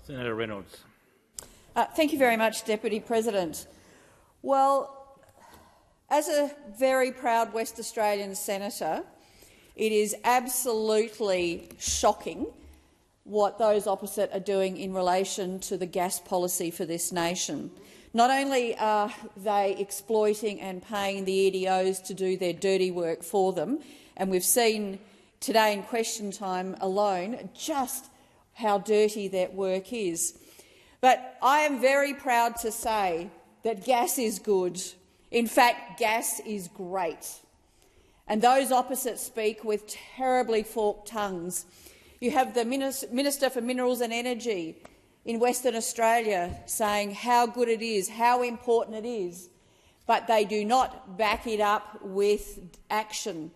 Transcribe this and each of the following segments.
Senator Reynolds. Thank you very much, Deputy President. Well, as a very proud West Australian senator, it is absolutely shocking what those opposite are doing in relation to the gas policy for this nation. Not only are they exploiting and paying the EDOs to do their dirty work for them, and we've seen today in question time alone just how dirty that work is, but I am very proud to say that gas is good. In fact, gas is great. And those opposite speak with terribly forked tongues. You have the Minister for Minerals and Energy in Western Australia saying how good it is, how important it is, but they do not back it up with action.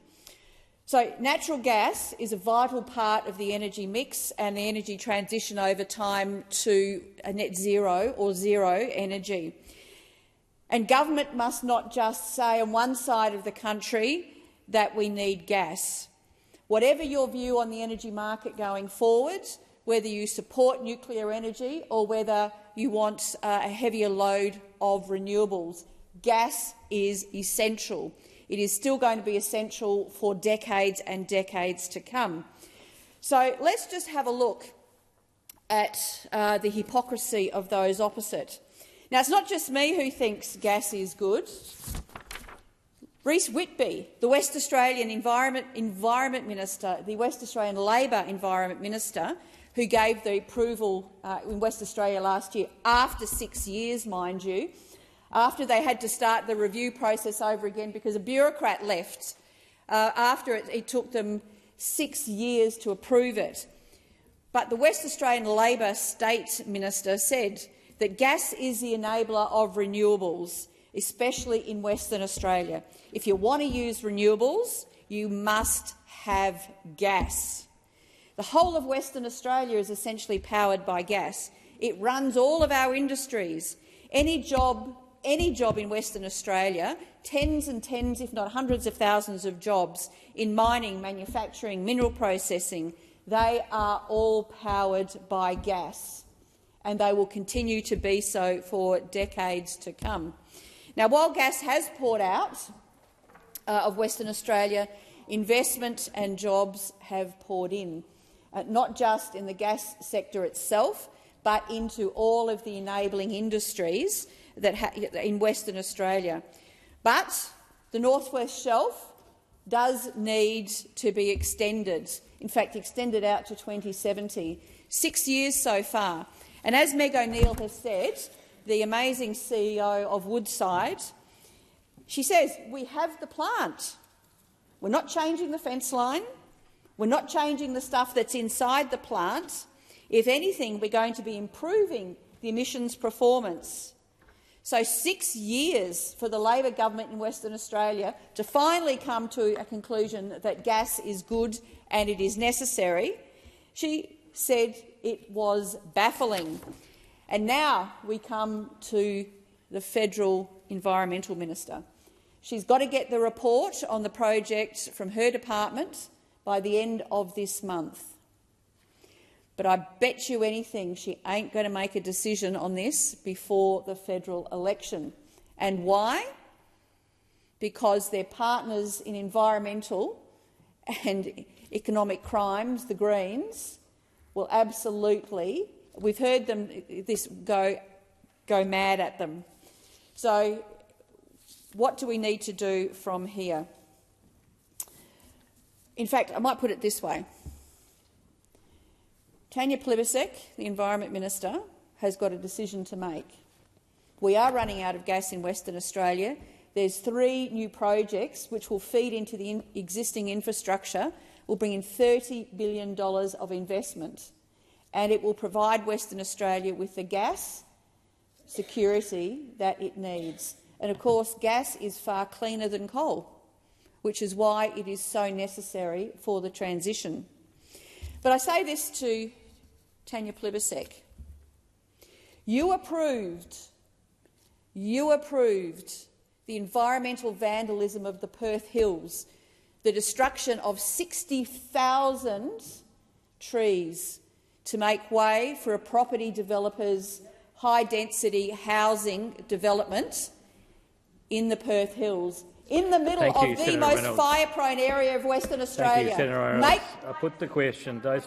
So natural gas is a vital part of the energy mix and the energy transition over time to a net zero or zero energy. And government must not just say on one side of the country that we need gas. Whatever your view on the energy market going forward, whether you support nuclear energy or whether you want a heavier load of renewables, gas is essential. It is still going to be essential for decades and decades to come. So let's just have a look at the hypocrisy of those opposite. Now, it's not just me who thinks gas is good. Reece Whitby, the West Australian Environment Minister, the West Australian Labor Environment Minister, who gave the approval in West Australia last year, after 6 years, mind you, after they had to start the review process over again because a bureaucrat left, after it took them 6 years to approve it. But the West Australian Labor State Minister said that gas is the enabler of renewables, especially in Western Australia. If you want to use renewables, you must have gas. The whole of Western Australia is essentially powered by gas. It runs all of our industries. Any job in Western Australia, tens and tens, if not hundreds of thousands of jobs in mining, manufacturing, mineral processing, they are all powered by gas, and they will continue to be so for decades to come. Now, while gas has poured out of Western Australia, investment and jobs have poured in, not just in the gas sector itself, but into all of the enabling industries that in Western Australia. But the North West Shelf does need to be extended, in fact extended out to 2070, 6 years so far. And as Meg O'Neill has said, the amazing CEO of Woodside, she says, we have the plant. We're not changing the fence line. We're not changing the stuff that's inside the plant. If anything, we're going to be improving the emissions performance. So 6 years for the Labor government in Western Australia to finally come to a conclusion that gas is good and it is necessary. She said it was baffling. And now we come to the Federal Environmental Minister. She's got to get the report on the project from her department by the end of this month. But I bet you anything she ain't going to make a decision on this before the federal election. And why? Because their partners in environmental and economic crimes, the Greens, will absolutely, we've heard them go mad at them. So what do we need to do from here? In fact, I might put it this way. Tanya Plibersek, the Environment Minister, has got a decision to make. We are running out of gas in Western Australia. There's 3 new projects which will feed into the existing infrastructure, will bring in $30 billion of investment, and it will provide Western Australia with the gas security that it needs. And of course, gas is far cleaner than coal, which is why it is so necessary for the transition. But I say this to Tanya Plibersek. You approved the environmental vandalism of the Perth Hills, the destruction of 60,000 trees, to make way for a property developer's high-density housing development in the Perth Hills, in the middle of the most fire-prone area of Western Australia. Thank you, Senator Reynolds. I put the question. Those